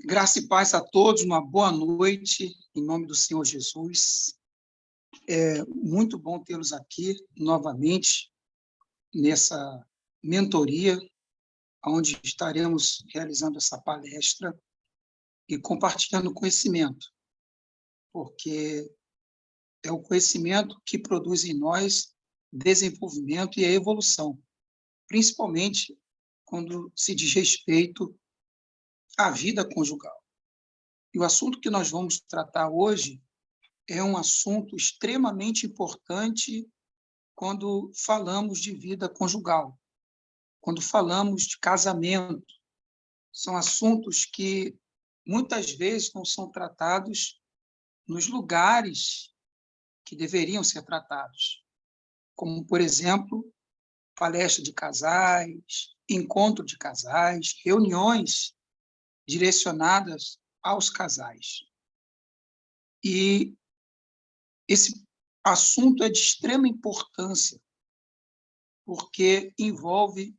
Graça e paz a todos, uma boa noite, em nome do Senhor Jesus. É muito bom tê-los aqui novamente nessa mentoria, onde estaremos realizando essa palestra e compartilhando conhecimento, porque é o conhecimento que produz em nós desenvolvimento e a evolução, principalmente quando se diz respeito à vida conjugal. E o assunto que nós vamos tratar hoje é um assunto extremamente importante quando falamos de vida conjugal, quando falamos de casamento. São assuntos que muitas vezes não são tratados nos lugares que deveriam ser tratados, como, por exemplo, palestra de casais, encontro de casais, reuniões direcionadas aos casais. E esse assunto é de extrema importância, porque envolve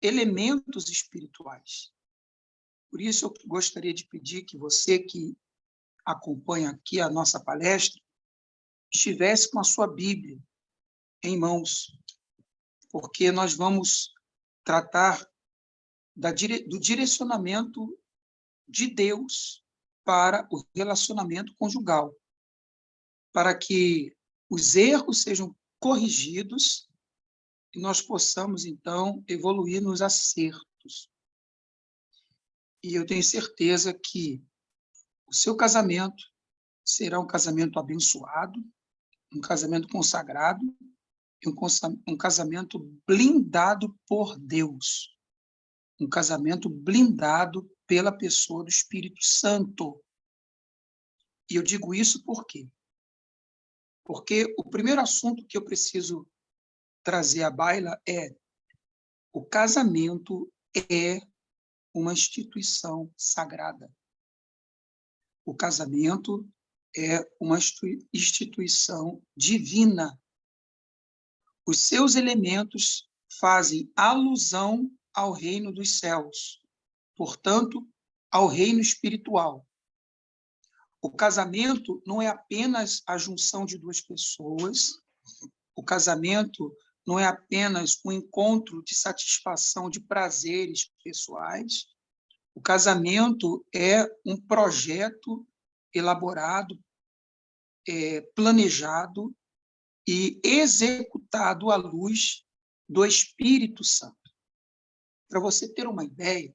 elementos espirituais. Por isso, eu gostaria de pedir que você que acompanha aqui a nossa palestra estivesse com a sua Bíblia em mãos, porque nós vamos tratar do direcionamento de Deus para o relacionamento conjugal, para que os erros sejam corrigidos e nós possamos, então, evoluir nos acertos. E eu tenho certeza que o seu casamento será um casamento abençoado, um casamento consagrado, um casamento blindado por Deus, um casamento blindado pela pessoa do Espírito Santo. E eu digo isso por quê? Porque o primeiro assunto que eu preciso trazer à baila é: o casamento é uma instituição sagrada. O casamento é uma instituição divina. Os seus elementos fazem alusão ao reino dos céus, portanto, ao reino espiritual. O casamento não é apenas a junção de duas pessoas, o casamento não é apenas um encontro de satisfação de prazeres pessoais. O casamento é um projeto elaborado, planejado e executado à luz do Espírito Santo. Para você ter uma ideia,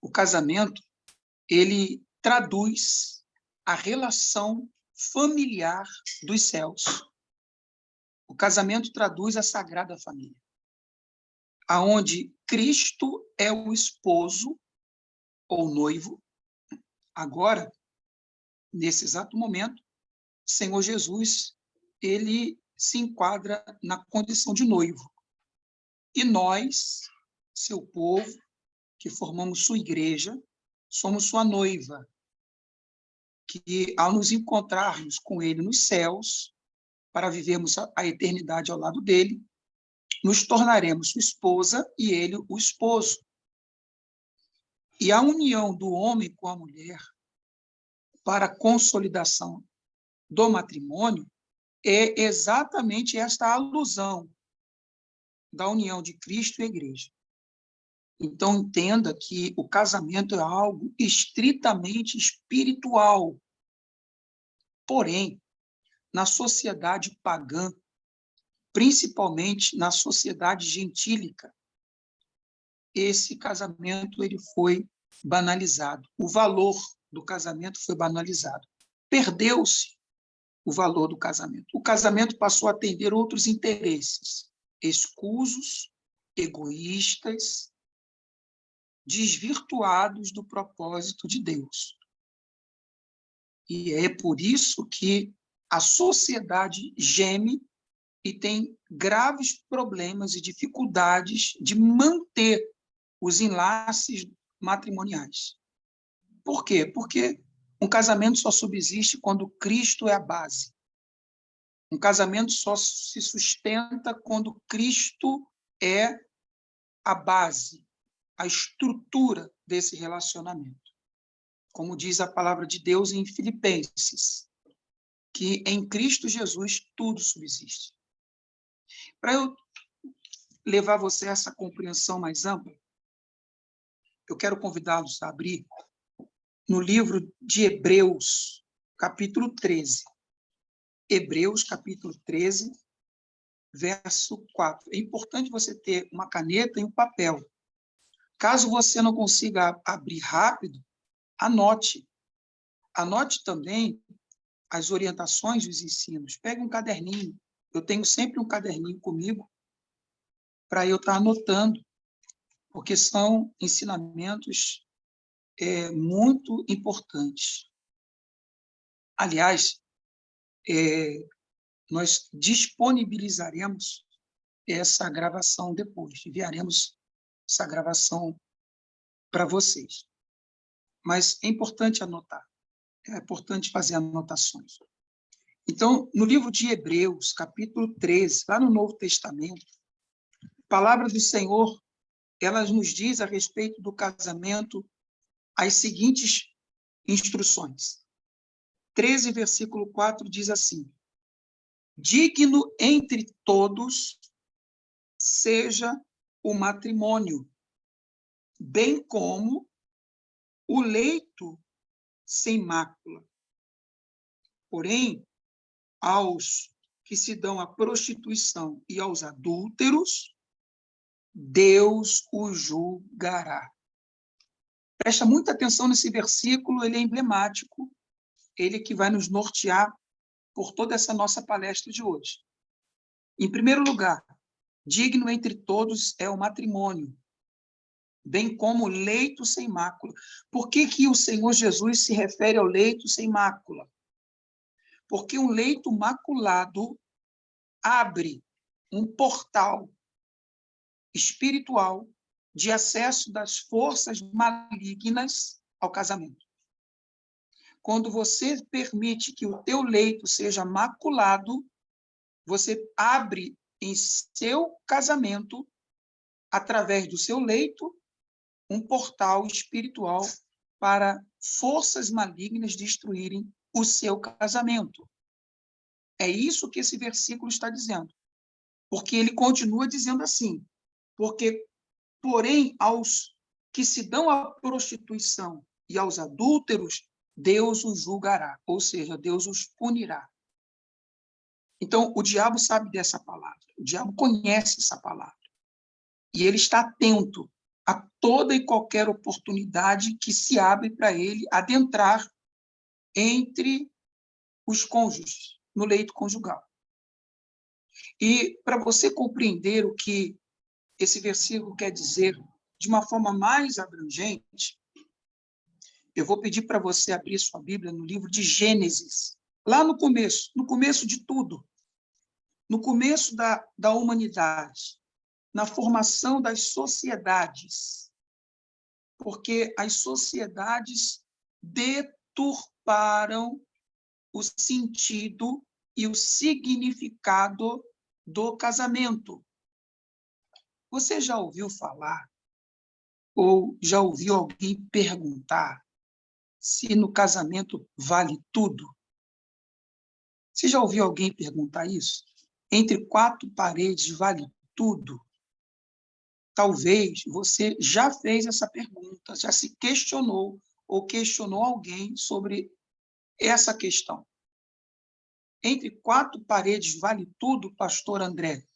o casamento ele traduz a relação familiar dos céus. O casamento traduz a Sagrada Família, aonde Cristo é o esposo ou noivo. Agora, nesse exato momento, Senhor Jesus, ele se enquadra na condição de noivo. E nós, seu povo, que formamos sua igreja, somos sua noiva, que ao nos encontrarmos com ele nos céus, para vivermos a eternidade ao lado dele, nos tornaremos sua esposa e ele o esposo. E a união do homem com a mulher para a consolidação do matrimônio é exatamente esta alusão da união de Cristo e a igreja. Então, entenda que o casamento é algo estritamente espiritual. Porém, na sociedade pagã, principalmente na sociedade gentílica, esse casamento ele foi banalizado. O valor do casamento foi banalizado. Perdeu-se o valor do casamento. O casamento passou a atender outros interesses, escusos, egoístas, desvirtuados do propósito de Deus. E é por isso que a sociedade geme e tem graves problemas e dificuldades de manter os enlaces matrimoniais. Por quê? Porque um casamento só subsiste quando Cristo é a base. Um casamento só se sustenta quando Cristo é a base, a estrutura desse relacionamento. Como diz a palavra de Deus em Filipenses, que em Cristo Jesus tudo subsiste. Para eu levar você a essa compreensão mais ampla, eu quero convidá-los a abrir no livro de Hebreus, capítulo 13. Hebreus, capítulo 13, verso 4. É importante você ter uma caneta e um papel. Caso você não consiga abrir rápido, anote. Anote também as orientações dos ensinos. Pegue um caderninho. Eu tenho sempre um caderninho comigo para eu estar anotando, porque são ensinamentos muito importantes. Aliás, nós disponibilizaremos essa gravação depois, enviaremos essa gravação para vocês. Mas é importante anotar, é importante fazer anotações. Então, no livro de Hebreus, capítulo 13, lá no Novo Testamento, a palavra do Senhor, ela nos diz a respeito do casamento as seguintes instruções. 13, versículo 4, diz assim: digno entre todos seja o matrimônio, bem como o leito sem mácula. Porém, aos que se dão à prostituição e aos adúlteros, Deus os julgará. Presta muita atenção nesse versículo, ele é emblemático, ele que vai nos nortear por toda essa nossa palestra de hoje. Em primeiro lugar, digno entre todos é o matrimônio, bem como o leito sem mácula. Por que o Senhor Jesus se refere ao leito sem mácula? Porque um leito maculado abre um portal espiritual de acesso das forças malignas ao casamento. Quando você permite que o teu leito seja maculado, você abre em seu casamento, através do seu leito, um portal espiritual para forças malignas destruírem o seu casamento. É isso que esse versículo está dizendo. Porque ele continua dizendo assim: porque, porém, aos que se dão à prostituição e aos adúlteros, Deus os julgará, ou seja, Deus os punirá. Então, o diabo sabe dessa palavra, o diabo conhece essa palavra, e ele está atento a toda e qualquer oportunidade que se abre para ele adentrar entre os cônjuges, no leito conjugal. E para você compreender o que esse versículo quer dizer de uma forma mais abrangente, eu vou pedir para você abrir sua Bíblia no livro de Gênesis, lá no começo de tudo, no começo da humanidade, na formação das sociedades, porque as sociedades deturparam o sentido e o significado do casamento. Você já ouviu falar ou já ouviu alguém perguntar se no casamento vale tudo? Você já ouviu alguém perguntar isso? Entre quatro paredes vale tudo? Talvez você já fez essa pergunta, já se questionou ou questionou alguém sobre essa questão. Entre quatro paredes vale tudo, pastor André?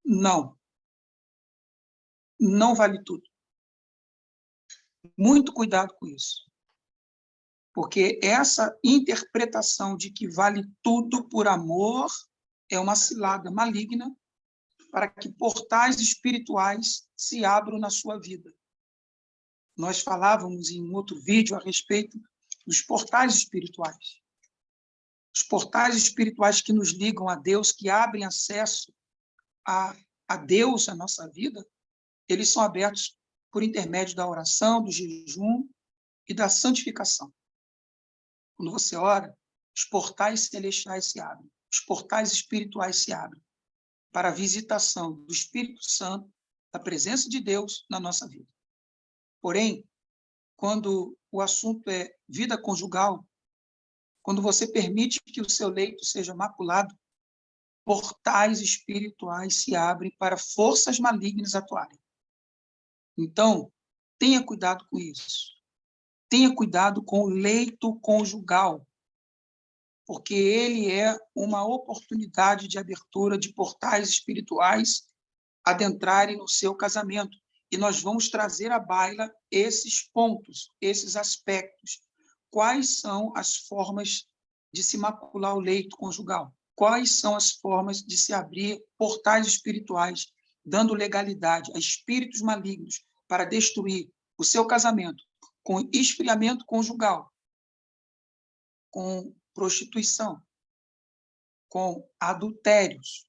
Não. Não vale tudo. Muito cuidado com isso. Porque essa interpretação de que vale tudo por amor é uma cilada maligna para que portais espirituais se abram na sua vida. Nós falávamos em um outro vídeo a respeito dos portais espirituais. Os portais espirituais que nos ligam a Deus, que abrem acesso a Deus, a nossa vida, eles são abertos por intermédio da oração, do jejum e da santificação. Quando você ora, os portais celestiais se abrem, os portais espirituais se abrem para a visitação do Espírito Santo, da presença de Deus na nossa vida. Porém, quando o assunto é vida conjugal, quando você permite que o seu leito seja maculado, portais espirituais se abrem para forças malignas atuarem. Então, tenha cuidado com isso. Tenha cuidado com o leito conjugal, porque ele é uma oportunidade de abertura de portais espirituais adentrarem no seu casamento. E nós vamos trazer à baila esses pontos, esses aspectos. Quais são as formas de se macular o leito conjugal? Quais são as formas de se abrir portais espirituais, dando legalidade a espíritos malignos para destruir o seu casamento com esfriamento conjugal, com prostituição, com adultérios?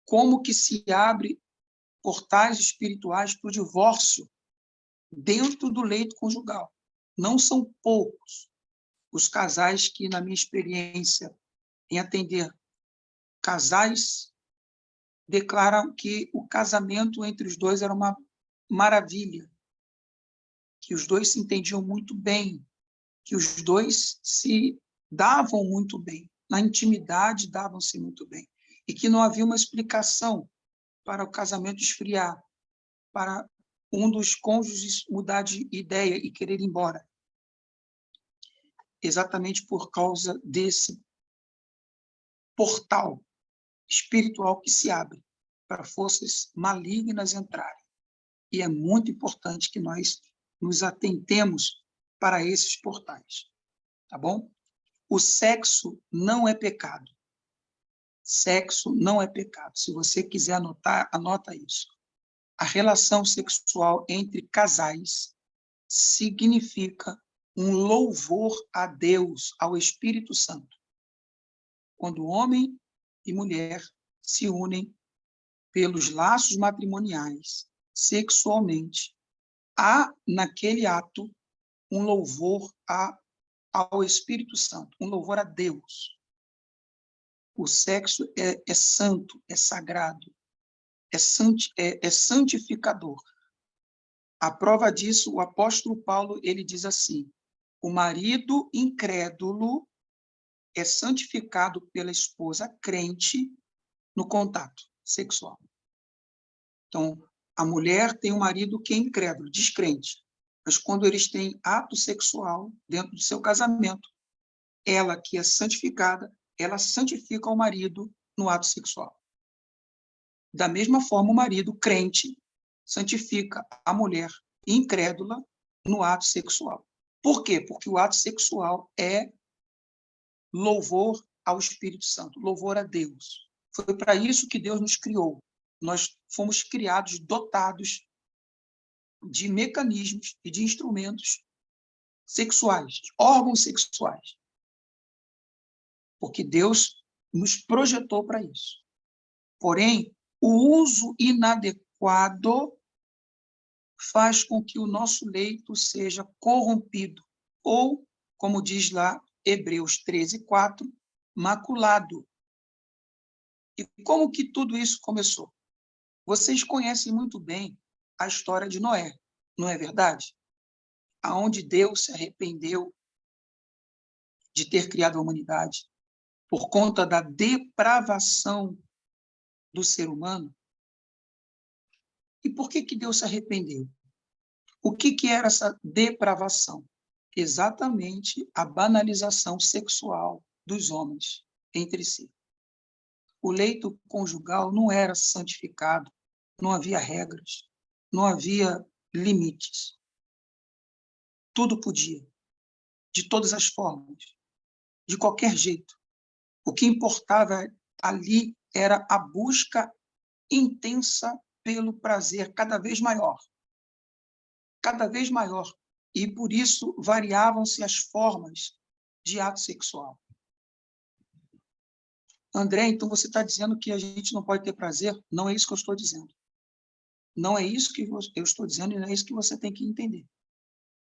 Como que se abre portais espirituais para o divórcio dentro do leito conjugal? Não são poucos os casais que, na minha experiência em atender casais, declaram que o casamento entre os dois era uma maravilha, que os dois se entendiam muito bem, que os dois se davam muito bem, na intimidade davam-se muito bem, e que não havia uma explicação para o casamento esfriar, para um dos cônjuges mudar de ideia e querer ir embora. Exatamente por causa desse portal espiritual que se abre para forças malignas entrarem. E é muito importante que nós nos atentemos para esses portais, tá bom? O sexo não é pecado. Sexo não é pecado. Se você quiser anotar, anota isso. A relação sexual entre casais significa um louvor a Deus, ao Espírito Santo. Quando homem e mulher se unem pelos laços matrimoniais, sexualmente, há naquele ato um louvor ao Espírito Santo, um louvor a Deus. O sexo é santo, é sagrado, é santificador. A prova disso, o apóstolo Paulo, ele diz assim: o marido incrédulo é santificado pela esposa crente no contato sexual. Então, a mulher tem um marido que é incrédulo, descrente, mas quando eles têm ato sexual dentro do seu casamento, ela que é santificada, ela santifica o marido no ato sexual. Da mesma forma, o marido crente santifica a mulher incrédula no ato sexual. Por quê? Porque o ato sexual é louvor ao Espírito Santo, louvor a Deus. Foi para isso que Deus nos criou. Nós fomos criados, dotados de mecanismos e de instrumentos sexuais, de órgãos sexuais. Porque Deus nos projetou para isso. Porém, o uso inadequado faz com que o nosso leito seja corrompido, ou, como diz lá Hebreus 13:4, maculado. E como que tudo isso começou? Vocês conhecem muito bem a história de Noé, não é verdade? Aonde Deus se arrependeu de ter criado a humanidade por conta da depravação do ser humano. E por que Deus se arrependeu? O que era essa depravação? Exatamente a banalização sexual dos homens entre si. O leito conjugal não era santificado, não havia regras, não havia limites. Tudo podia, de todas as formas, de qualquer jeito. O que importava ali era a busca intensa pelo prazer cada vez maior. Cada vez maior. E, por isso, variavam-se as formas de ato sexual. André, então você está dizendo que a gente não pode ter prazer? Não é isso que eu estou dizendo. Não é isso que eu estou dizendo e não é isso que você tem que entender.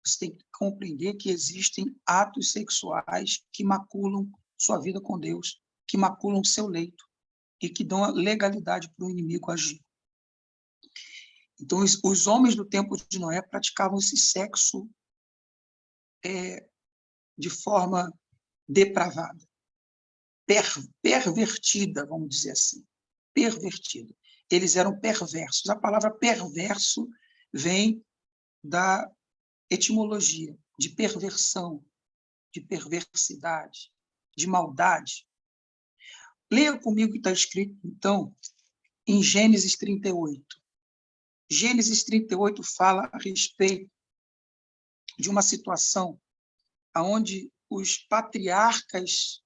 Você tem que compreender que existem atos sexuais que maculam sua vida com Deus, que maculam seu leito e que dão a legalidade para o inimigo agir. Então, os homens do tempo de Noé praticavam esse sexo de forma depravada, pervertida, vamos dizer assim, pervertida. Eles eram perversos. A palavra perverso vem da etimologia de perversão, de perversidade, de maldade. Leia comigo o que está escrito, então, em Gênesis 38. Gênesis 38 fala a respeito de uma situação onde os patriarcas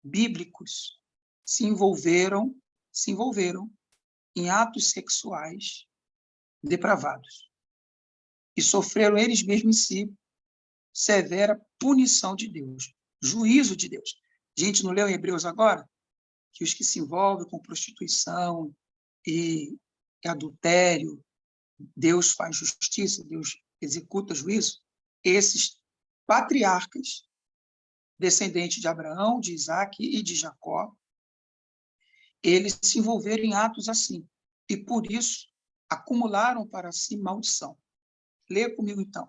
bíblicos se envolveram em atos sexuais depravados e sofreram eles mesmos em si severa punição de Deus, juízo de Deus. A gente não leu em Hebreus agora que os que se envolvem com prostituição e adultério, Deus faz justiça, Deus executa juízo? Esses patriarcas, descendentes de Abraão, de Isaac e de Jacó, eles se envolveram em atos assim, e por isso acumularam para si maldição. Leia comigo, então.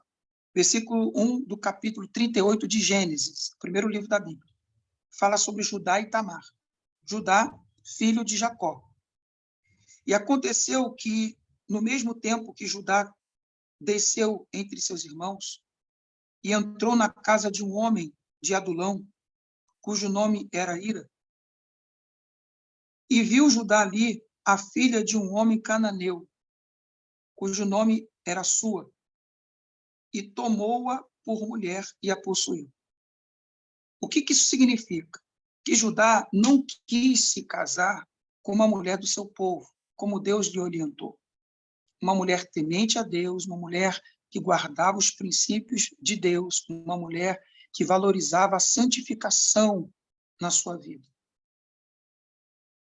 Versículo 1 do capítulo 38 de Gênesis, primeiro livro da Bíblia. Fala sobre Judá e Tamar. Judá, filho de Jacó. E aconteceu que, no mesmo tempo que Judá desceu entre seus irmãos e entrou na casa de um homem de Adulão, cujo nome era Ira, e viu Judá ali a filha de um homem cananeu, cujo nome era Sua, e tomou-a por mulher e a possuiu. O que isso significa? Que Judá não quis se casar com uma mulher do seu povo, como Deus lhe orientou. Uma mulher temente a Deus, uma mulher que guardava os princípios de Deus, uma mulher que valorizava a santificação na sua vida.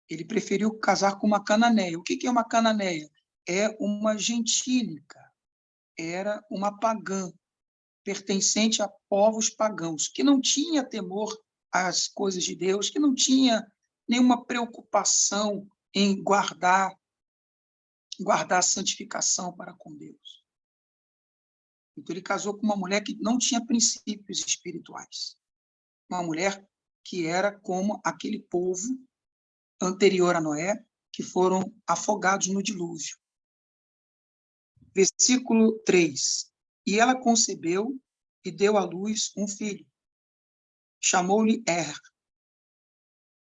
Ele preferiu casar com uma cananeia. O que é uma cananeia? É uma gentílica, era uma pagã, pertencente a povos pagãos, que não tinha temor às coisas de Deus, que não tinha nenhuma preocupação em guardar a santificação para com Deus. Então, ele casou com uma mulher que não tinha princípios espirituais. Uma mulher que era como aquele povo anterior a Noé, que foram afogados no dilúvio. Versículo 3. E ela concebeu e deu à luz um filho. Chamou-lhe Er.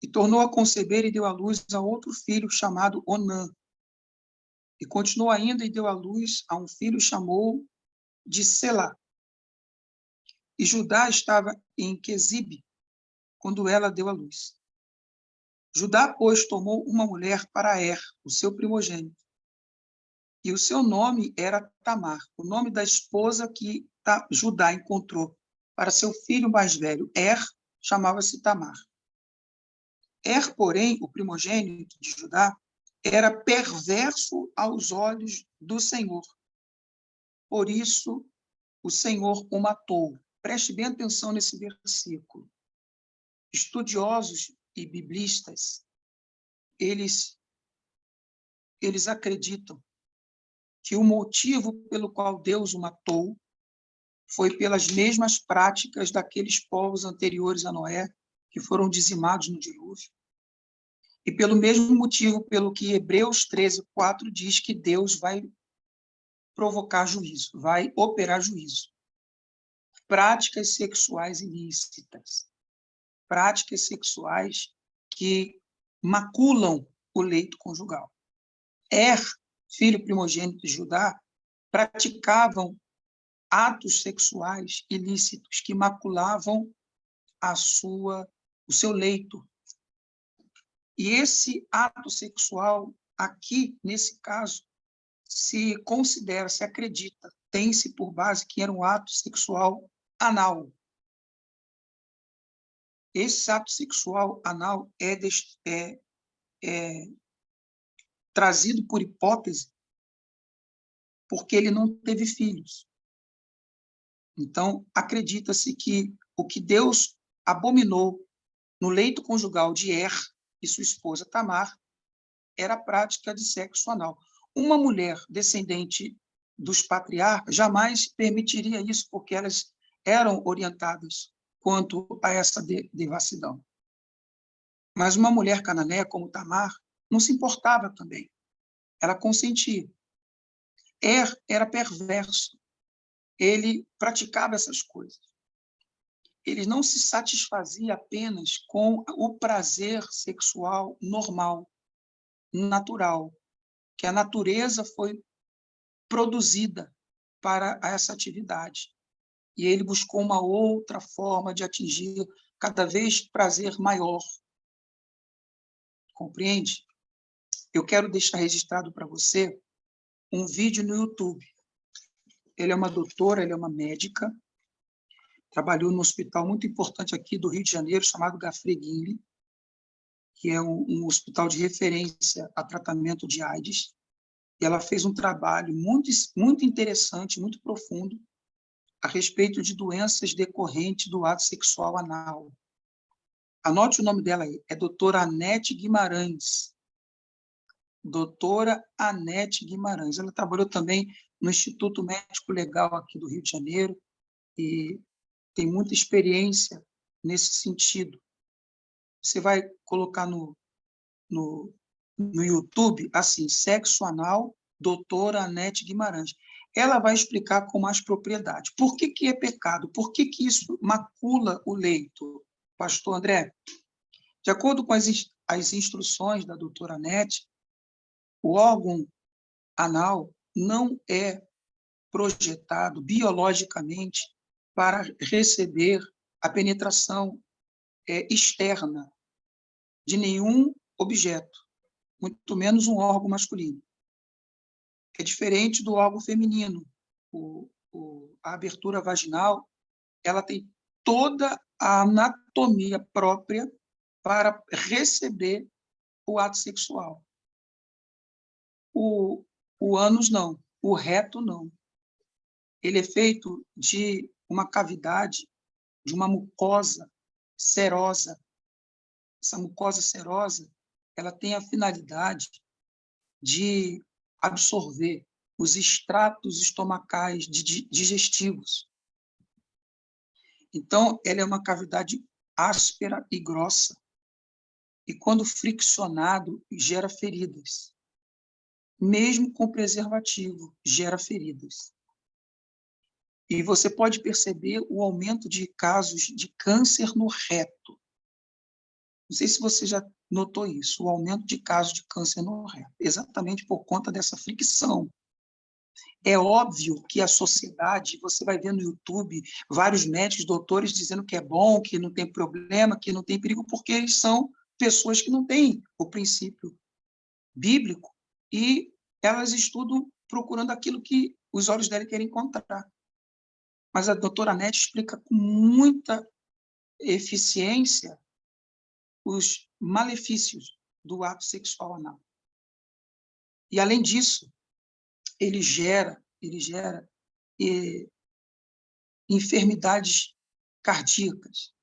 E tornou a conceber e deu à luz a outro filho chamado Onã. E continuou ainda e deu à luz a um filho chamou de Selá. E Judá estava em Quezibe, quando ela deu à luz. Judá, pois, tomou uma mulher para Er, o seu primogênito. E o seu nome era Tamar, o nome da esposa que Judá encontrou para seu filho mais velho. Er chamava-se Tamar. Er, porém, o primogênito de Judá, era perverso aos olhos do Senhor. Por isso, o Senhor o matou. Preste bem atenção nesse versículo. Estudiosos e biblistas, eles acreditam que o motivo pelo qual Deus o matou foi pelas mesmas práticas daqueles povos anteriores a Noé, que foram dizimados no dilúvio, e pelo mesmo motivo pelo que Hebreus 13:4 diz que Deus vai provocar juízo, vai operar juízo. Práticas sexuais ilícitas, práticas sexuais que maculam o leito conjugal. Filho primogênito de Judá, praticavam atos sexuais ilícitos que maculavam o seu leito. E esse ato sexual, aqui, nesse caso, se acredita, tem-se por base que era um ato sexual anal. Esse ato sexual anal é trazido por hipótese porque ele não teve filhos. Então, acredita-se que o que Deus abominou no leito conjugal de Er e sua esposa Tamar era a prática de sexo anal. Uma mulher descendente dos patriarcas jamais permitiria isso, porque elas eram orientadas quanto a essa devassidão. Mas uma mulher cananeia como Tamar não se importava também. Ela consentia. Era perverso. Ele praticava essas coisas. Ele não se satisfazia apenas com o prazer sexual normal, natural, que a natureza foi produzida para essa atividade. E ele buscou uma outra forma de atingir cada vez prazer maior. Compreende? Eu quero deixar registrado para você um vídeo no YouTube. Ele é uma doutora, ele é uma médica, trabalhou num hospital muito importante aqui do Rio de Janeiro, chamado Gafreguinle, que é um hospital de referência a tratamento de AIDS. E ela fez um trabalho muito interessante, muito profundo, a respeito de doenças decorrentes do ato sexual anal. Anote o nome dela aí, é doutora Anete Guimarães. Doutora Anete Guimarães. Ela trabalhou também no Instituto Médico Legal aqui do Rio de Janeiro e tem muita experiência nesse sentido. Você vai colocar no YouTube, assim, sexo anal, doutora Anete Guimarães. Ela vai explicar com mais propriedade. Por que é pecado? Por que isso macula o leito, pastor André? De acordo com as instruções da doutora Anete, o órgão anal não é projetado biologicamente para receber a penetração externa de nenhum objeto, muito menos um órgão masculino. É diferente do órgão feminino. A abertura vaginal, ela tem toda a anatomia própria para receber o ato sexual. O ânus não, o reto não. Ele é feito de uma cavidade, de uma mucosa serosa. Essa mucosa serosa, ela tem a finalidade de absorver os extratos estomacais digestivos. Então, ela é uma cavidade áspera e grossa. E, quando friccionado, gera feridas. Mesmo com preservativo, gera feridas. E você pode perceber o aumento de casos de câncer no reto. Não sei se você já notou isso, o aumento de casos de câncer no reto, exatamente por conta dessa fricção. É óbvio que a sociedade, você vai ver no YouTube vários médicos, doutores dizendo que é bom, que não tem problema, que não tem perigo, porque eles são pessoas que não têm o princípio bíblico e elas estudam procurando aquilo que os olhos dela querem encontrar. Mas a doutora Anete explica com muita eficiência os malefícios do ato sexual anal. E, além disso, ele gera enfermidades cardíacas.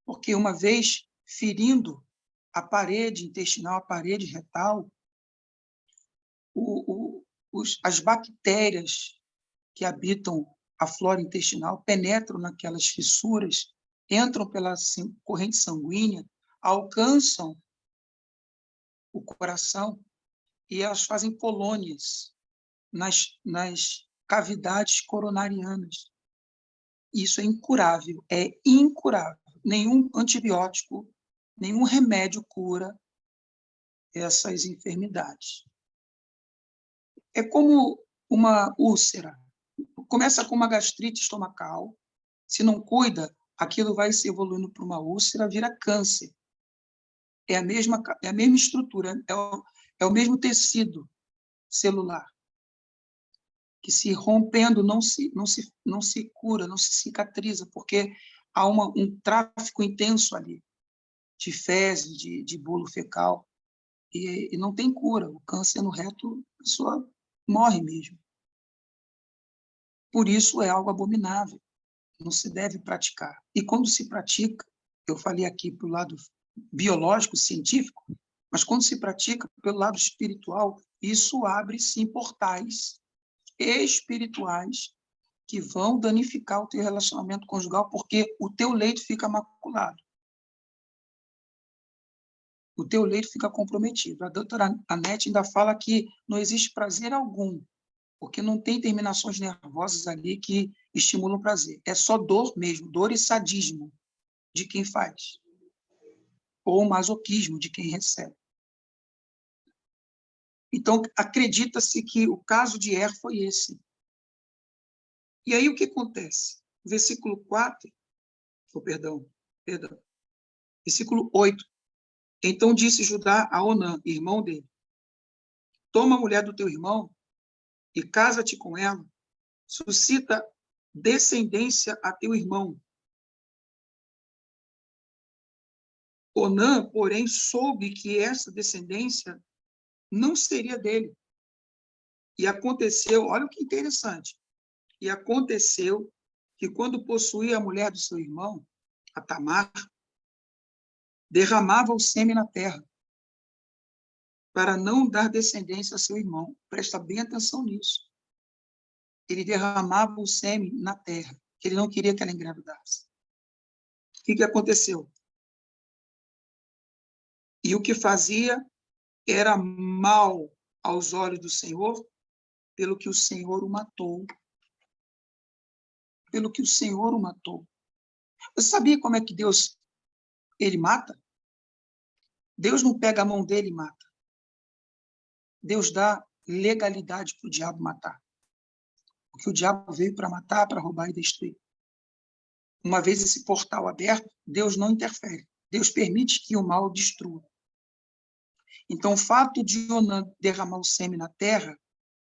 Porque, uma vez ferindo a parede intestinal, a parede retal, as bactérias que habitam a flora intestinal penetram naquelas fissuras, entram pela corrente sanguínea, alcançam o coração e elas fazem colônias nas cavidades coronarianas. Isso é incurável, é incurável. Nenhum antibiótico, nenhum remédio cura essas enfermidades. É como uma úlcera. Começa com uma gastrite estomacal, se não cuida, aquilo vai se evoluindo para uma úlcera, vira câncer. É a mesma estrutura, é o mesmo tecido celular, que, se rompendo, não se cura, não se cicatriza, porque há um tráfico intenso ali de fezes, de bolo fecal, e não tem cura. O câncer no reto, a pessoa morre mesmo. Por isso é algo abominável, não se deve praticar. E, quando se pratica, eu falei aqui para o lado biológico, científico, Mas quando se pratica pelo lado espiritual, isso abre, sim, portais espirituais que vão danificar o teu relacionamento conjugal, porque o teu leito fica maculado. O teu leito fica comprometido. A doutora Anete ainda fala que não existe prazer algum, porque não tem terminações nervosas ali que estimulam o prazer. É só dor mesmo, dor e sadismo de quem faz, ou masoquismo de quem recebe. Então, acredita-se que o caso de Er foi esse. E aí o que acontece? Versículo 4, perdão, versículo 8. Então disse Judá a Onã, irmão dele, toma a mulher do teu irmão e casa-te com ela, suscita descendência a teu irmão. Onã, porém, soube que essa descendência não seria dele. E aconteceu, olha o que interessante, e aconteceu que quando possuía a mulher do seu irmão, a Tamar, derramava o sêmen na terra, para não dar descendência a seu irmão. Presta bem atenção nisso. Ele derramava o sêmen na terra, que ele não queria que ela engravidasse. O que aconteceu? E o que fazia era mal aos olhos do Senhor, pelo que o Senhor o matou. Pelo que o Senhor o matou. Você sabia como é que Deus, ele mata? Deus não pega a mão dele e mata. Deus dá legalidade para o diabo matar. Porque o diabo veio para matar, para roubar e destruir. Uma vez esse portal aberto, Deus não interfere. Deus permite que o mal destrua. Então, o fato de Onã derramar o sêmen na terra,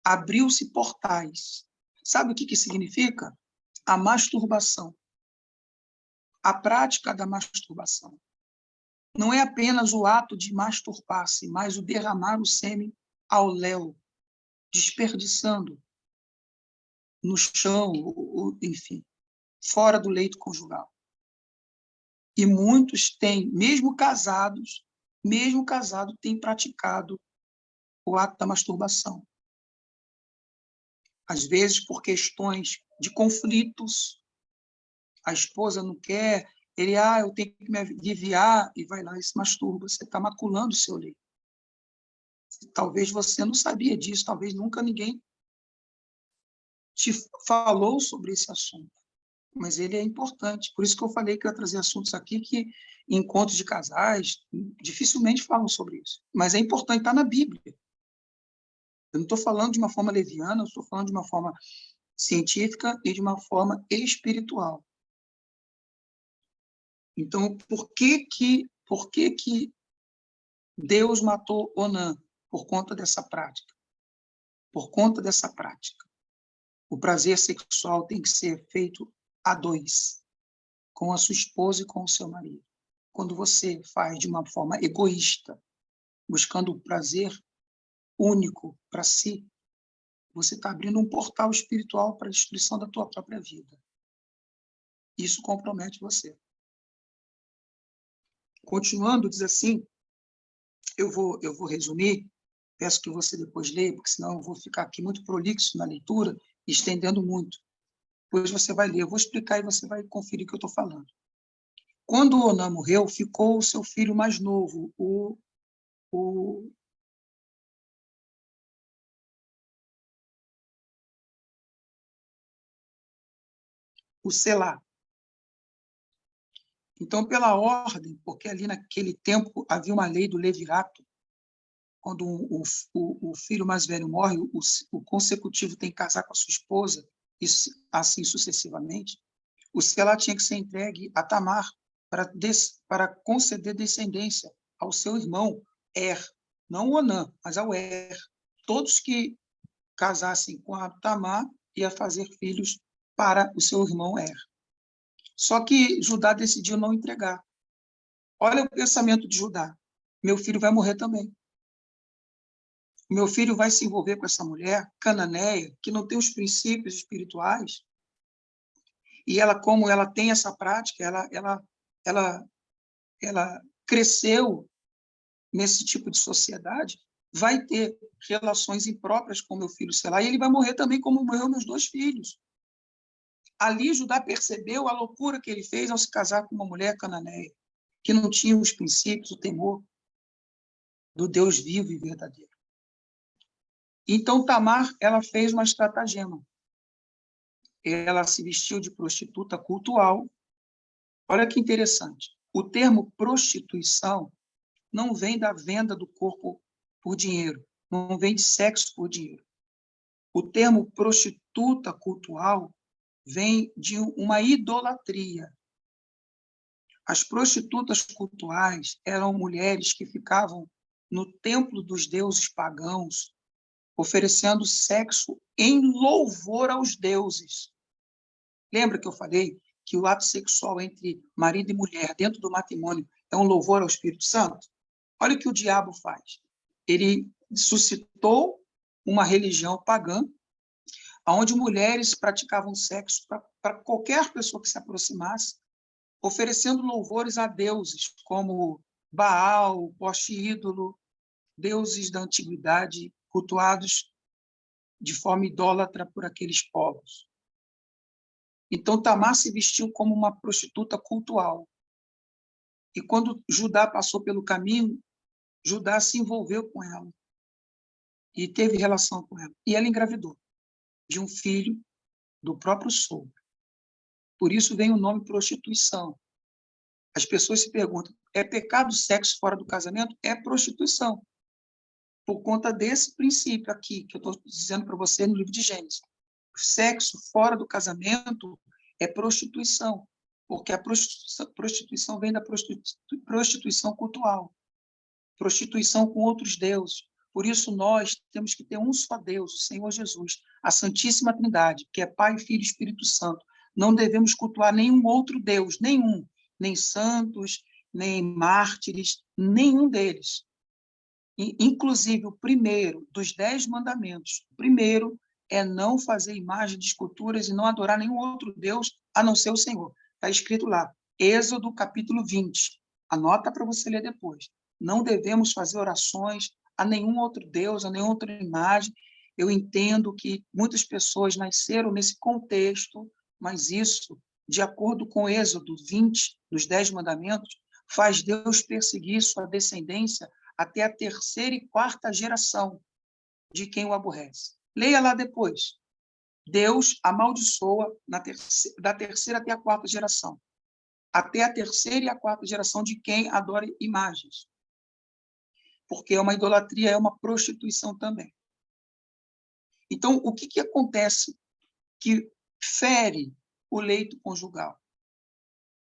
abriu-se portais. Sabe o que significa? A masturbação. A prática da masturbação. Não é apenas o ato de masturbar-se, mas o derramar o sêmen ao léu, desperdiçando no chão, enfim, fora do leito conjugal. E muitos têm, mesmo casado, têm praticado o ato da masturbação. Às vezes, por questões de conflitos, a esposa não quer, ele, eu tenho que me aliviar, e vai lá e se masturba. Você está maculando o seu leito. Talvez você não sabia disso, talvez nunca ninguém te falou sobre esse assunto. Mas ele é importante. Por isso que eu falei que eu ia trazer assuntos aqui que encontros de casais dificilmente falam sobre isso. Mas é importante, está na Bíblia. Eu não estou falando de uma forma leviana, eu estou falando de uma forma científica e de uma forma espiritual. Então, por que Deus matou Onã? Por conta dessa prática. Por conta dessa prática. O prazer sexual tem que ser feito a dois, com a sua esposa e com o seu marido. Quando você faz de uma forma egoísta, buscando o prazer único para si, você está abrindo um portal espiritual para a destruição da tua própria vida. Isso compromete você. Continuando, diz assim, eu vou resumir, peço que você depois leia, porque senão eu vou ficar aqui muito prolixo na leitura, estendendo muito. Depois você vai ler, eu vou explicar e você vai conferir o que eu estou falando. Quando Onã morreu, ficou o seu filho mais novo, o Selá. Então, pela ordem, porque ali naquele tempo havia uma lei do levirato, quando o filho mais velho morre, o consecutivo tem que casar com a sua esposa, e assim sucessivamente, o Selá tinha que ser entregue a Tamar para conceder descendência ao seu irmão Er, não o Onã, mas ao Er. Todos que casassem com a Tamar ia fazer filhos para o seu irmão Er. Só que Judá decidiu não entregar. Olha o pensamento de Judá. Meu filho vai morrer também. Meu filho vai se envolver com essa mulher cananeia, que não tem os princípios espirituais, e ela, como ela tem essa prática, ela cresceu nesse tipo de sociedade, vai ter relações impróprias com meu filho Selá, e ele vai morrer também como morreu meus 2 filhos. Ali Judá percebeu a loucura que ele fez ao se casar com uma mulher cananeia, que não tinha os princípios, o temor do Deus vivo e verdadeiro. Então Tamar, ela fez uma estratagema. Ela se vestiu de prostituta cultual. Olha que interessante. O termo prostituição não vem da venda do corpo por dinheiro, não vem de sexo por dinheiro. O termo prostituta cultual vem de uma idolatria. As prostitutas cultuais eram mulheres que ficavam no templo dos deuses pagãos, oferecendo sexo em louvor aos deuses. Lembra que eu falei que o ato sexual entre marido e mulher dentro do matrimônio é um louvor ao Espírito Santo? Olha o que o diabo faz. Ele suscitou uma religião pagã, onde mulheres praticavam sexo para qualquer pessoa que se aproximasse, oferecendo louvores a deuses, como Baal, poste-ídolo, deuses da antiguidade, cultuados de forma idólatra por aqueles povos. Então, Tamar se vestiu como uma prostituta cultual. E quando Judá passou pelo caminho, Judá se envolveu com ela e teve relação com ela. E ela engravidou de um filho do próprio sogro. Por isso vem o nome prostituição. As pessoas se perguntam, é pecado o sexo fora do casamento? É prostituição. Por conta desse princípio aqui, que eu estou dizendo para você no livro de Gênesis. O sexo fora do casamento é prostituição, porque a prostituição vem da prostituição cultual, prostituição com outros deuses. Por isso, nós temos que ter um só Deus, o Senhor Jesus, a Santíssima Trindade, que é Pai, Filho e Espírito Santo. Não devemos cultuar nenhum outro Deus, nenhum, nem santos, nem mártires, nenhum deles. E, inclusive, o primeiro dos 10 mandamentos, o primeiro é não fazer imagem de esculturas e não adorar nenhum outro Deus, a não ser o Senhor. Está escrito lá, Êxodo, capítulo 20. Anota para você ler depois. Não devemos fazer orações a nenhum outro Deus, a nenhuma outra imagem. Eu entendo que muitas pessoas nasceram nesse contexto, mas isso, de acordo com Êxodo 20, dos 10 mandamentos, faz Deus perseguir sua descendência até a 3ª e 4ª geração de quem o aborrece. Leia lá depois. Deus amaldiçoa da 3ª até a 4ª geração. Até a 3ª e a 4ª geração de quem adora imagens. Porque é uma idolatria, é uma prostituição também. Então, o que acontece que fere o leito conjugal?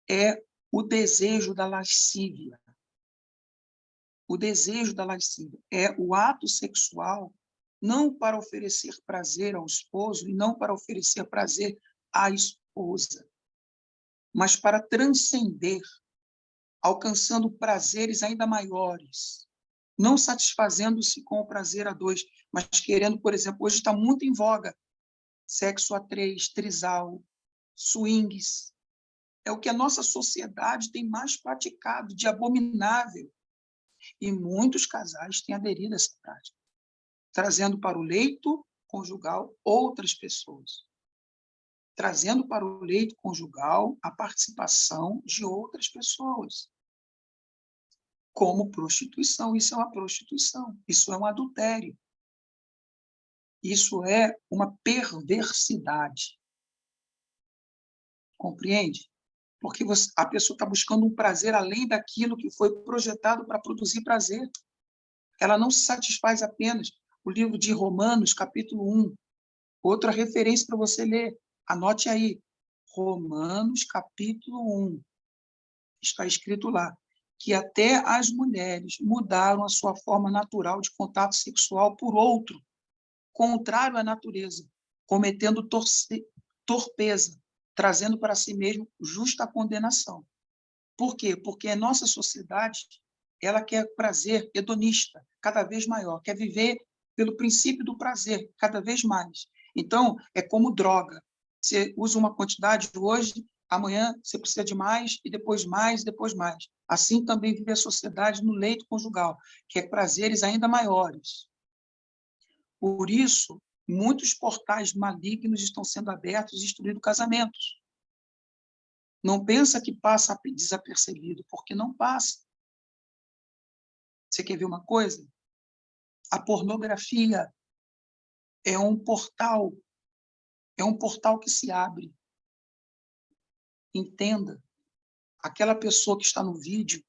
É o desejo da lascívia. O desejo da lascívia é o ato sexual não para oferecer prazer ao esposo e não para oferecer prazer à esposa, mas para transcender, alcançando prazeres ainda maiores, não satisfazendo-se com o prazer a 2, mas querendo, por exemplo, hoje está muito em voga, sexo a 3, trisal, swings. É o que a nossa sociedade tem mais praticado de abominável. E muitos casais têm aderido a essa prática, trazendo para o leito conjugal outras pessoas, trazendo para o leito conjugal a participação de outras pessoas, como prostituição. Isso é uma prostituição, isso é um adultério, isso é uma perversidade. Compreende? Porque a pessoa está buscando um prazer além daquilo que foi projetado para produzir prazer. Ela não se satisfaz apenas. O livro de Romanos, capítulo 1, outra referência para você ler. Anote aí. Romanos, capítulo 1. Está escrito lá que até as mulheres mudaram a sua forma natural de contato sexual por outro, contrário à natureza, cometendo torpeza, trazendo para si mesmo justa condenação. Por quê? Porque a nossa sociedade ela quer prazer hedonista, cada vez maior, quer viver pelo princípio do prazer, cada vez mais. Então, é como droga. Você usa uma quantidade hoje, Amanhã você precisa de mais, e depois mais, e depois mais. Assim também vive a sociedade no leito conjugal, que é prazeres ainda maiores. Por isso, muitos portais malignos estão sendo abertos e destruindo casamentos. Não pensa que passa desapercebido, porque não passa. Você quer ver uma coisa? A pornografia é um portal que se abre. Entenda, aquela pessoa que está no vídeo,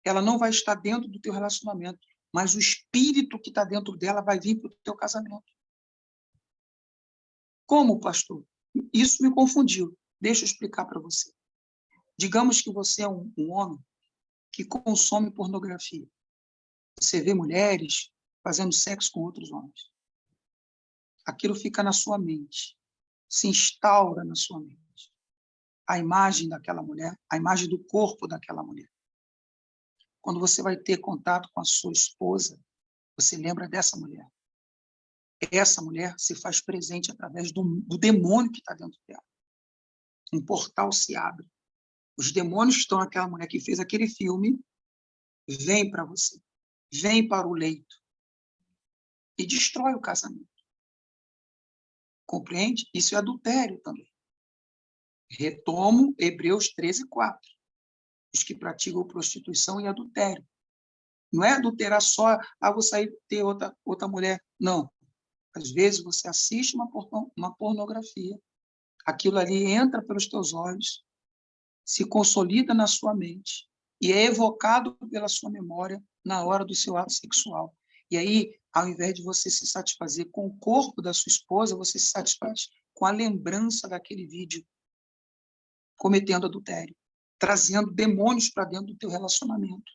ela não vai estar dentro do teu relacionamento, mas o espírito que está dentro dela vai vir para o teu casamento. Como, pastor? Isso me confundiu. Deixa eu explicar para você. Digamos que você é um homem que consome pornografia. Você vê mulheres fazendo sexo com outros homens. Aquilo fica na sua mente, se instaura na sua mente. A imagem daquela mulher, a imagem do corpo daquela mulher. Quando você vai ter contato com a sua esposa, você lembra dessa mulher. Essa mulher se faz presente através do demônio que está dentro dela. Um portal se abre. Os demônios que estão naquela mulher que fez aquele filme, vêm para você, vêm para o leito e destrói o casamento. Compreende? Isso é adultério também. Retomo Hebreus 13:4. Os que praticam prostituição e adultério. Não é adulterar só, vou sair ter outra mulher. Não. Às vezes você assiste uma pornografia, aquilo ali entra pelos teus olhos, se consolida na sua mente e é evocado pela sua memória na hora do seu ato sexual. E aí, ao invés de você se satisfazer com o corpo da sua esposa, você se satisfaz com a lembrança daquele vídeo cometendo adultério, trazendo demônios para dentro do teu relacionamento,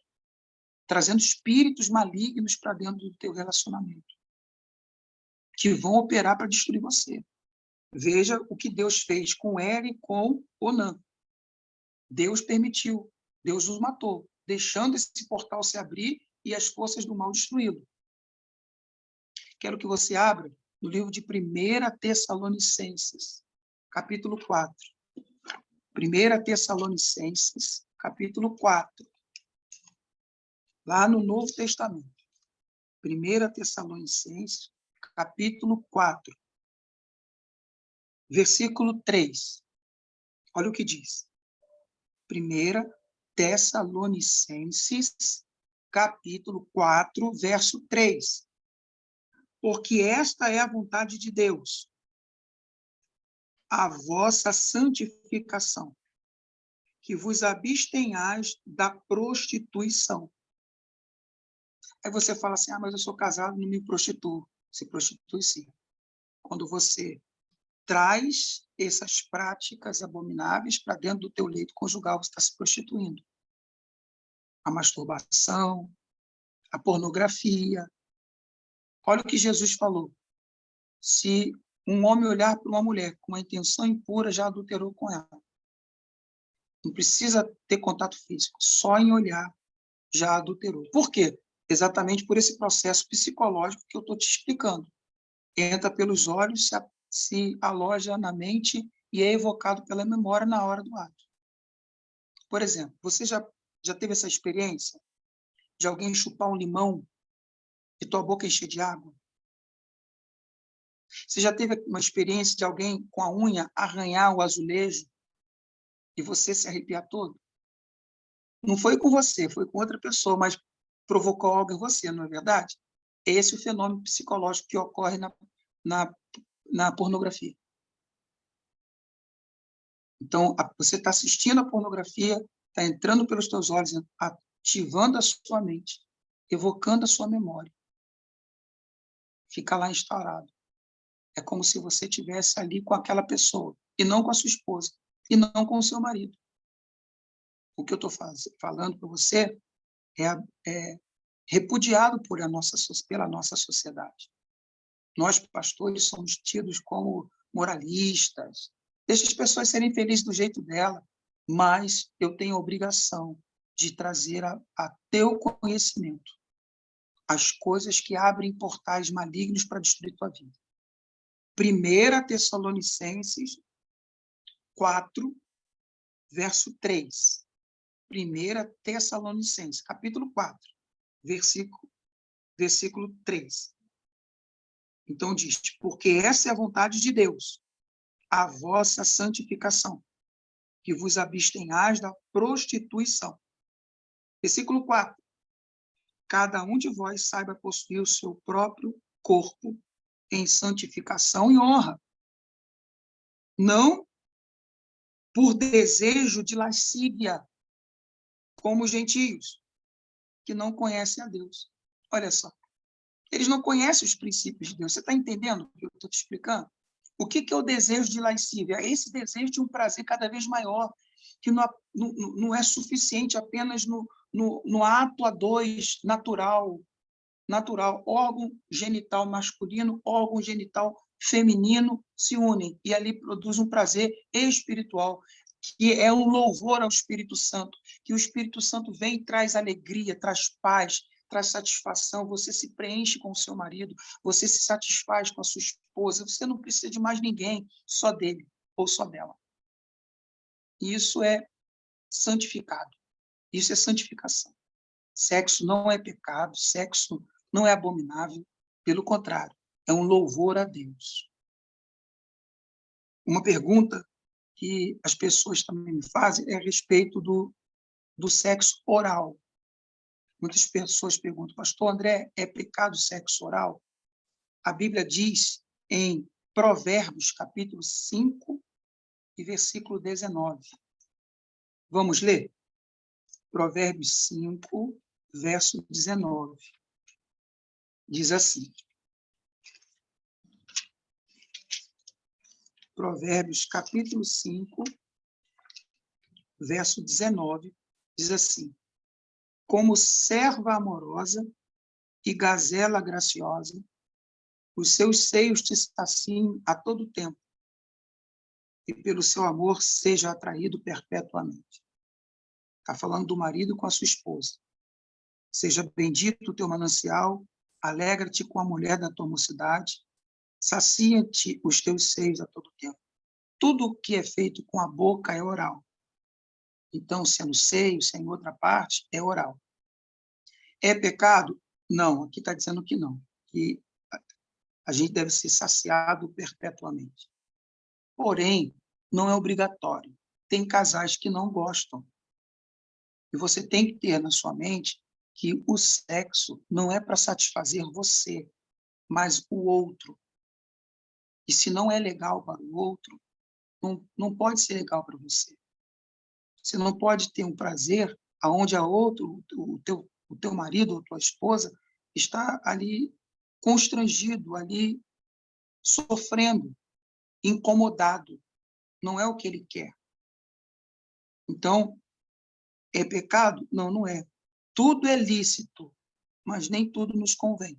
trazendo espíritos malignos para dentro do teu relacionamento, que vão operar para destruir você. Veja o que Deus fez com Ela e com Onã. Deus permitiu, Deus os matou, deixando esse portal se abrir e as forças do mal destruí-lo. Quero que você abra no livro de 1 Tessalonicenses, capítulo 4. 1 Tessalonicenses, capítulo 4. Lá no Novo Testamento. 1 Tessalonicenses, capítulo 4. Versículo 3. Olha o que diz. 1 Tessalonicenses, capítulo 4, verso 3. Porque esta é a vontade de Deus, a vossa santificação, que vos abstenhais da prostituição. Aí você fala assim, mas eu sou casado, não me prostituo. Se prostitui sim. Quando você traz essas práticas abomináveis para dentro do teu leito conjugal, você está se prostituindo. A masturbação, a pornografia. Olha o que Jesus falou. Se um homem olhar para uma mulher com uma intenção impura, já adulterou com ela. Não precisa ter contato físico, só em olhar já adulterou. Por quê? Exatamente por esse processo psicológico que eu estou te explicando. Entra pelos olhos, se aloja na mente e é evocado pela memória na hora do ato. Por exemplo, você já teve essa experiência de alguém chupar um limão e tua boca encher de água? Você já teve uma experiência de alguém com a unha arranhar o azulejo e você se arrepiar todo? Não foi com você, foi com outra pessoa, mas provocou algo em você, não é verdade? Esse é o fenômeno psicológico que ocorre na pornografia. Então, você está assistindo a pornografia, está entrando pelos teus olhos, ativando a sua mente, evocando a sua memória. Fica lá instaurado. É como se você estivesse ali com aquela pessoa, e não com a sua esposa, e não com o seu marido. O que eu estou falando para você é repudiado pela nossa sociedade. Nós, pastores, somos tidos como moralistas. Deixa as pessoas serem felizes do jeito dela, mas eu tenho a obrigação de trazer a teu conhecimento as coisas que abrem portais malignos para destruir tua vida. 1 Tessalonicenses 4, verso 3. 1 Tessalonicenses, capítulo 4, versículo 3. Então diz, porque essa é a vontade de Deus, a vossa santificação, que vos abstenhais da prostituição. Versículo 4. Cada um de vós saiba possuir o seu próprio corpo em santificação e honra, não por desejo de lascívia, como os gentios, que não conhecem a Deus. Olha só, eles não conhecem os princípios de Deus. Você está entendendo o que eu estou te explicando? O que é o desejo de lascívia? É esse desejo de um prazer cada vez maior, que não é suficiente apenas no ato a dois natural, órgão genital masculino, órgão genital feminino se unem e ali produz um prazer espiritual, que é um louvor ao Espírito Santo, que o Espírito Santo vem e traz alegria, traz paz, traz satisfação, você se preenche com o seu marido, você se satisfaz com a sua esposa, você não precisa de mais ninguém, só dele ou só dela. Isso é santificado, isso é santificação. Sexo não é pecado, sexo não é abominável, pelo contrário, é um louvor a Deus. Uma pergunta que as pessoas também me fazem é a respeito do sexo oral. Muitas pessoas perguntam, pastor André, é pecado o sexo oral? A Bíblia diz em Provérbios, capítulo 5 e versículo 19. Vamos ler? Provérbios 5, verso 19. Diz assim. Provérbios, capítulo 5, verso 19, diz assim: como serva amorosa e gazela graciosa, os seus seios te saciem a todo tempo, e pelo seu amor seja atraído perpetuamente. Está falando do marido com a sua esposa. Seja bendito o teu manancial, alegra-te com a mulher da tua mocidade, sacia-te os teus seios a todo tempo. Tudo o que é feito com a boca é oral. Então, se é no seio, se é em outra parte, é oral. É pecado? Não, aqui está dizendo que não, que a gente deve ser saciado perpetuamente. Porém, não é obrigatório. Tem casais que não gostam. E você tem que ter na sua mente que o sexo não é para satisfazer você, mas o outro. E se não é legal para o outro, não pode ser legal para você. Você não pode ter um prazer aonde o teu marido ou tua esposa está ali constrangido, ali sofrendo, incomodado. Não é o que ele quer. Então, é pecado? Não, não é. Tudo é lícito, mas nem tudo nos convém.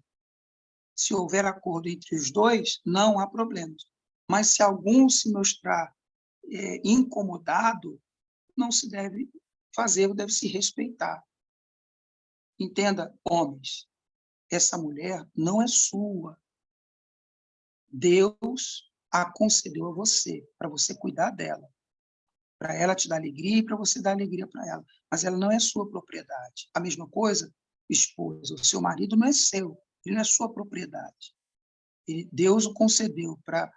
Se houver acordo entre os dois, não há problemas. Mas se algum se mostrar incomodado, não se deve fazer, deve se respeitar. Entenda, homens, essa mulher não é sua. Deus a concedeu a você, para você cuidar dela, para ela te dar alegria e para você dar alegria para ela. Mas ela não é sua propriedade. A mesma coisa, esposa, o seu marido não é seu, ele não é sua propriedade. Deus o concedeu para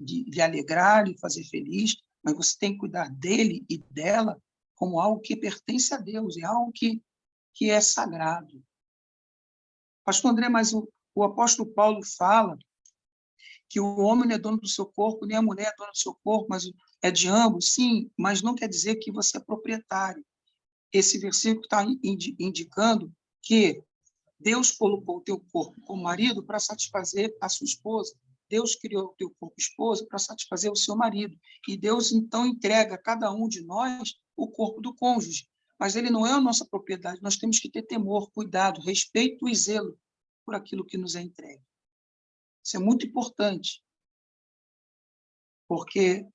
lhe alegrar, lhe fazer feliz, mas você tem que cuidar dele e dela como algo que pertence a Deus, é algo que é sagrado. Pastor André, mas o apóstolo Paulo fala que o homem não é dono do seu corpo, nem a mulher é dona do seu corpo, mas é de ambos, sim, mas não quer dizer que você é proprietário. Esse versículo está indicando que Deus colocou o teu corpo como marido para satisfazer a sua esposa. Deus criou o teu corpo esposa para satisfazer o seu marido. E Deus, então, entrega a cada um de nós o corpo do cônjuge. Mas ele não é a nossa propriedade. Nós temos que ter temor, cuidado, respeito e zelo por aquilo que nos é entregue. Isso é muito importante, porque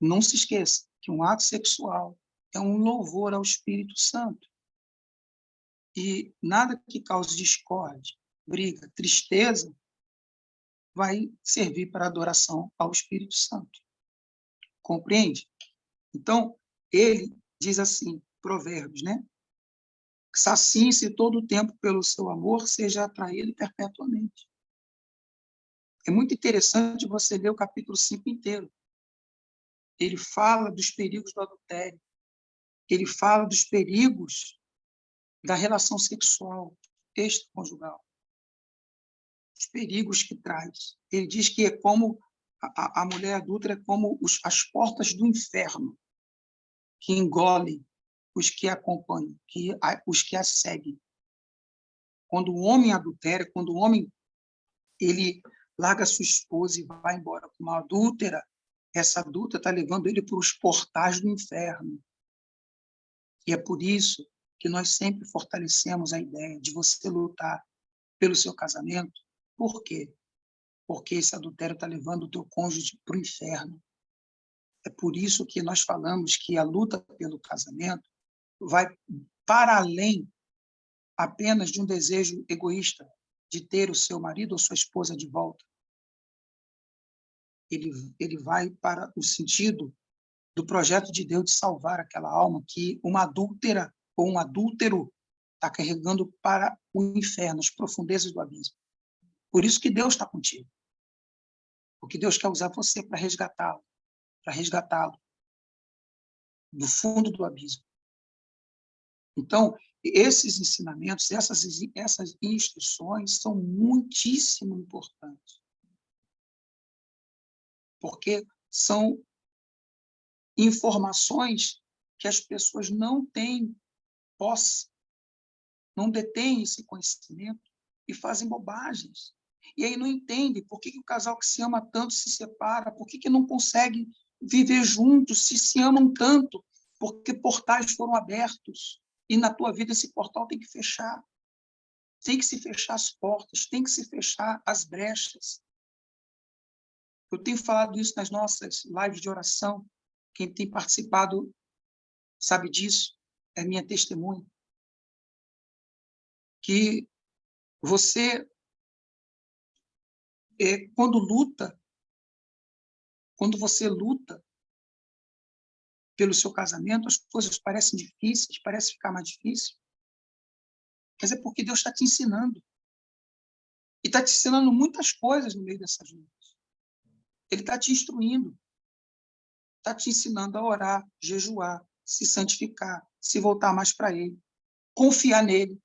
não se esqueça que um ato sexual é um louvor ao Espírito Santo. E nada que cause discórdia, briga, tristeza, vai servir para adoração ao Espírito Santo. Compreende? Então, ele diz assim, Provérbios, né? Sacie-se todo o tempo pelo seu amor, seja atraído perpetuamente. É muito interessante você ler o capítulo 5 inteiro. Ele fala dos perigos do adultério. Ele fala dos perigos da relação sexual extraconjugal. Os perigos que traz. Ele diz que é como a mulher adúltera é como as portas do inferno que engolem os que a acompanham, os que a seguem. Quando o homem adultera, quando o homem ele larga sua esposa e vai embora com uma adúltera, essa adúltera está levando ele para os portais do inferno. E é por isso que nós sempre fortalecemos a ideia de você lutar pelo seu casamento. Por quê? Porque esse adultério está levando o teu cônjuge para o inferno. É por isso que nós falamos que a luta pelo casamento vai para além apenas de um desejo egoísta de ter o seu marido ou sua esposa de volta. Ele vai para o sentido do projeto de Deus de salvar aquela alma que uma adúltera ou um adúltero está carregando para o inferno, as profundezas do abismo. Por isso que Deus está contigo. Porque Deus quer usar você para resgatá-lo do fundo do abismo. Então, esses ensinamentos, essas instruções são muitíssimo importantes. Porque são informações que as pessoas não têm posse, não detêm esse conhecimento e fazem bobagens. E aí não entende por que o casal que se ama tanto se separa, por que não consegue viver juntos, se amam tanto, porque portais foram abertos e na tua vida esse portal tem que fechar. Tem que se fechar as portas, tem que se fechar as brechas. Eu tenho falado isso nas nossas lives de oração. Quem tem participado sabe disso, é minha testemunha. Que você, quando você luta pelo seu casamento, as coisas parecem difíceis, parece ficar mais difícil. Mas é porque Deus está te ensinando. E está te ensinando muitas coisas no meio dessas lutas. Ele está te instruindo. Está te ensinando a orar, jejuar, se santificar, se voltar mais para Ele, confiar nele.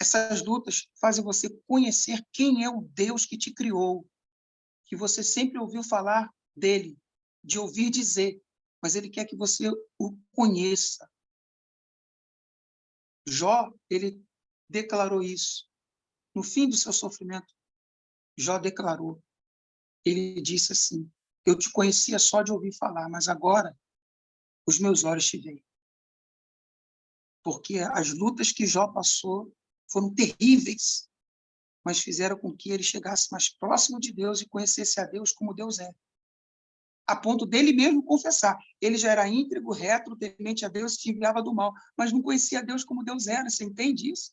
Essas lutas fazem você conhecer quem é o Deus que te criou, que você sempre ouviu falar dele, de ouvir dizer, mas ele quer que você o conheça. Jó, ele declarou isso. No fim do seu sofrimento, Jó declarou. Ele disse assim: eu te conhecia só de ouvir falar, mas agora os meus olhos te veem. Porque as lutas que Jó passou foram terríveis, mas fizeram com que ele chegasse mais próximo de Deus e conhecesse a Deus como Deus é. A ponto dele mesmo confessar. Ele já era íntegro, reto, temente a Deus, se desviava do mal, mas não conhecia Deus como Deus era. Você entende isso?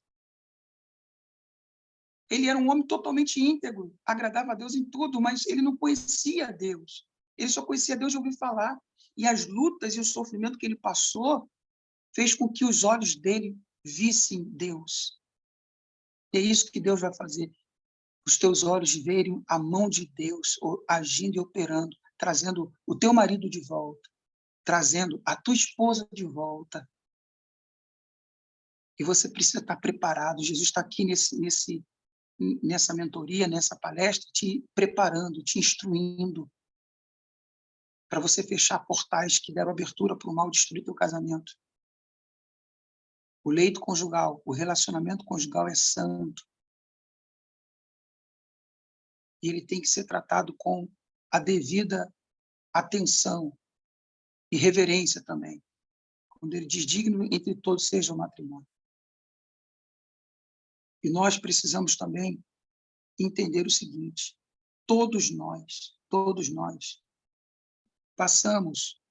Ele era um homem totalmente íntegro, agradava a Deus em tudo, mas ele não conhecia Deus. Ele só conhecia Deus de ouvir falar. E as lutas e o sofrimento que ele passou fez com que os olhos dele vissem Deus. E é isso que Deus vai fazer. Os teus olhos verem a mão de Deus agindo e operando, trazendo o teu marido de volta, trazendo a tua esposa de volta. E você precisa estar preparado. Jesus está aqui nessa mentoria, nessa palestra, te preparando, te instruindo para você fechar portais que deram abertura para o mal destruir teu casamento. O leito conjugal, o relacionamento conjugal é santo. E ele tem que ser tratado com a devida atenção e reverência também. Quando ele diz digno entre todos seja o matrimônio. E nós precisamos também entender o seguinte: todos nós passamos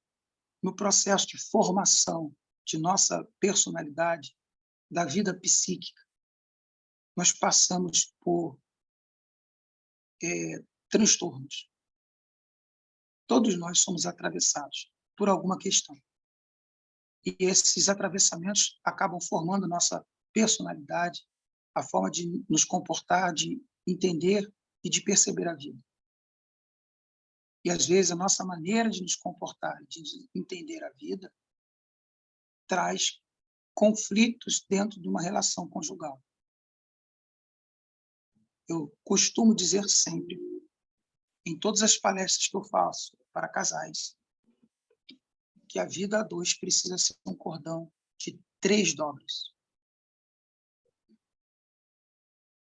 no processo de formação de nossa personalidade, da vida psíquica. Nós passamos por transtornos. Todos nós somos atravessados por alguma questão. E esses atravessamentos acabam formando nossa personalidade, a forma de nos comportar, de entender e de perceber a vida. E, às vezes, a nossa maneira de nos comportar, de entender a vida, traz conflitos dentro de uma relação conjugal. Eu costumo dizer sempre, em todas as palestras que eu faço para casais, que a vida a dois precisa ser um cordão de 3 dobras.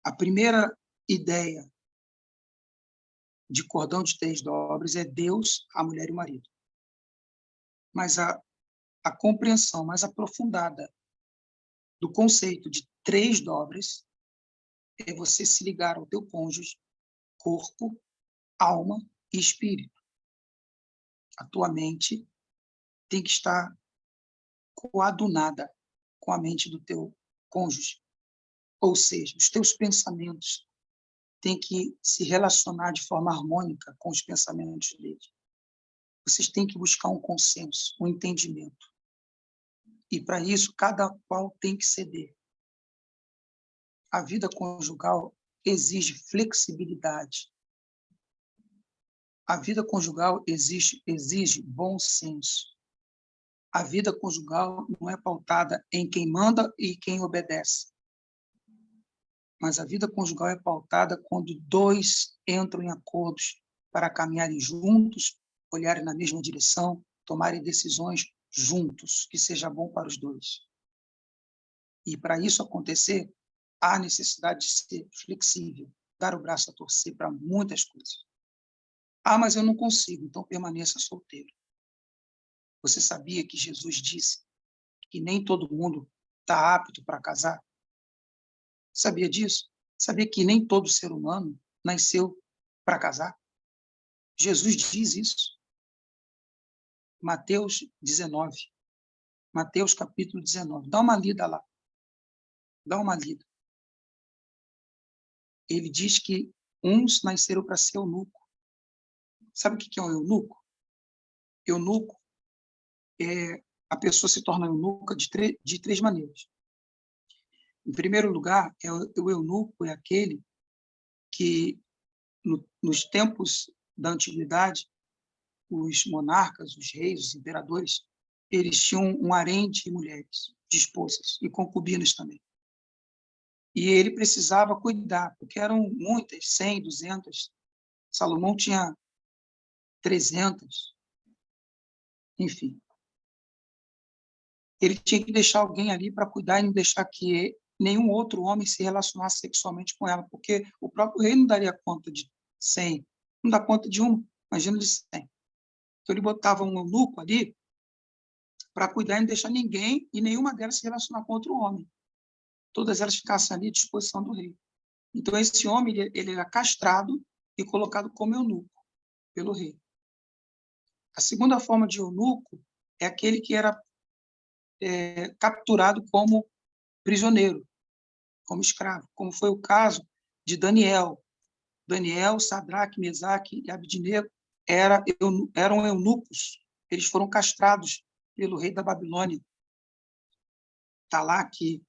A primeira ideia de cordão de 3 dobras é Deus, a mulher e o marido. Mas a compreensão mais aprofundada do conceito de 3 dobras é você se ligar ao teu cônjuge, corpo, alma e espírito. A tua mente tem que estar coadunada com a mente do teu cônjuge. Ou seja, os teus pensamentos têm que se relacionar de forma harmônica com os pensamentos dele. Vocês têm que buscar um consenso, um entendimento. E, para isso, cada qual tem que ceder. A vida conjugal exige flexibilidade. A vida conjugal exige bom senso. A vida conjugal não é pautada em quem manda e quem obedece. Mas a vida conjugal é pautada quando 2 entram em acordos para caminharem juntos, olharem na mesma direção, tomarem decisões juntos, que seja bom para os 2. E, para isso acontecer, há necessidade de ser flexível, dar o braço a torcer para muitas coisas. Ah, mas eu não consigo, então permaneça solteiro. Você sabia que Jesus disse que nem todo mundo está apto para casar? Sabia disso? Sabia que nem todo ser humano nasceu para casar? Jesus diz isso. Mateus 19. Mateus capítulo 19. Dá uma lida lá. Dá uma lida. Ele diz que uns nasceram para ser eunuco. Sabe o que é um eunuco? Eunuco é a pessoa se torna eunuca de 3 maneiras. Em primeiro lugar, o eunuco é aquele que, nos tempos da antiguidade, os monarcas, os reis, os imperadores, eles tinham um harém de mulheres, de esposas, e concubinas também. E ele precisava cuidar, porque eram muitas, 100, 200. Salomão tinha 300. Enfim. Ele tinha que deixar alguém ali para cuidar e não deixar que nenhum outro homem se relacionasse sexualmente com ela, porque o próprio rei não daria conta de 100, não dá conta de uma, imagina de 100. Então, ele botava um eunuco ali para cuidar e não deixar ninguém e nenhuma delas se relacionar com outro homem. Todas elas ficassem ali à disposição do rei. Então, esse homem ele era castrado e colocado como eunuco pelo rei. A segunda forma de eunuco é aquele que era capturado como prisioneiro, como escravo, como foi o caso de Daniel. Daniel, Sadraque, Mesaque e Abidnego eram eunucos. Eles foram castrados pelo rei da Babilônia. Está lá que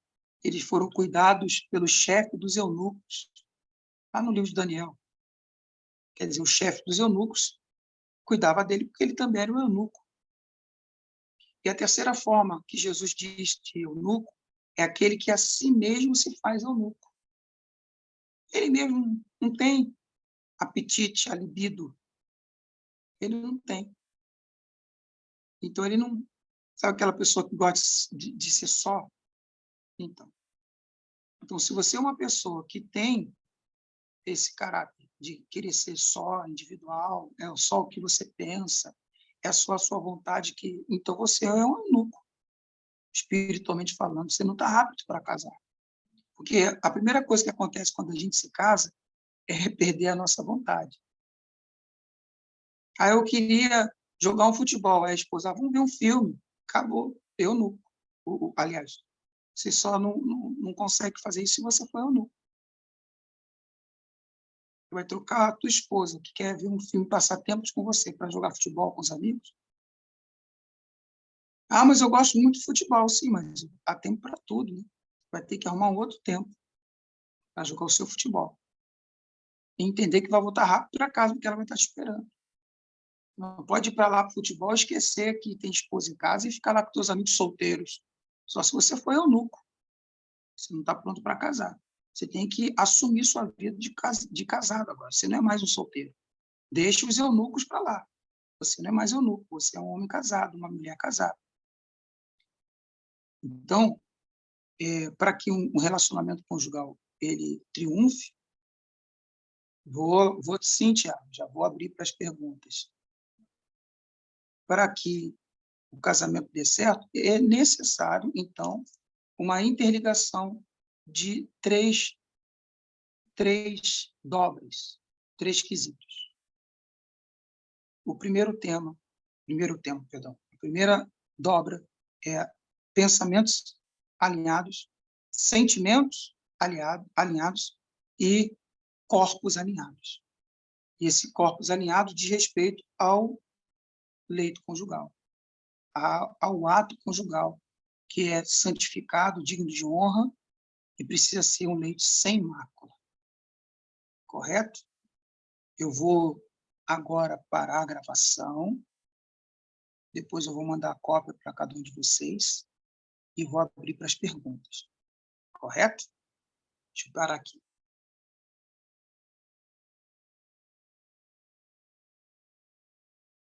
eles foram cuidados pelo chefe dos eunucos, lá no livro de Daniel. Quer dizer, o chefe dos eunucos cuidava dele porque ele também era um eunuco. E a terceira forma que Jesus diz de eunuco é aquele que a si mesmo se faz eunuco. Ele mesmo não tem apetite, a libido. Ele não tem. Então, ele não... Sabe aquela pessoa que gosta de ser só? Então, se você é uma pessoa que tem esse caráter de querer ser só, individual, é só o que você pensa, é só a sua vontade, então você é um eunuco. Espiritualmente falando, você não está apto para casar. Porque a primeira coisa que acontece quando a gente se casa é perder a nossa vontade. Aí eu queria jogar um futebol, aí a esposa, vamos ver um filme. Acabou, eunuco. Aliás, você só não consegue fazer isso se você for eunuco. Você vai trocar a tua esposa, que quer ver um filme, passar tempos com você, para jogar futebol com os amigos? Ah, mas eu gosto muito de futebol. Sim, mas há tempo para tudo, né? Vai ter que arrumar um outro tempo para jogar o seu futebol. E entender que vai voltar rápido para casa, porque ela vai estar te esperando. Não pode ir para lá para o futebol e esquecer que tem esposa em casa e ficar lá com seus amigos solteiros. Só se você for eunuco. Você não está pronto para casar. Você tem que assumir sua vida de casado agora. Você não é mais um solteiro. Deixe os eunucos para lá. Você não é mais eunuco. Você é um homem casado, uma mulher casada. Então, para que um relacionamento conjugal ele triunfe, sim, Tiago, já vou abrir para as perguntas. Para que o casamento dê certo, é necessário, então, uma interligação de três dobras, três quesitos. Perdão. A primeira dobra é pensamentos alinhados, sentimentos alinhados e corpos alinhados. E esse corpos alinhado diz respeito ao leito conjugal, ao ato conjugal, que é santificado, digno de honra, e precisa ser um leito sem mácula. Correto? Eu vou agora parar a gravação, depois eu vou mandar a cópia para cada um de vocês e vou abrir para as perguntas. Correto? Deixa eu parar aqui.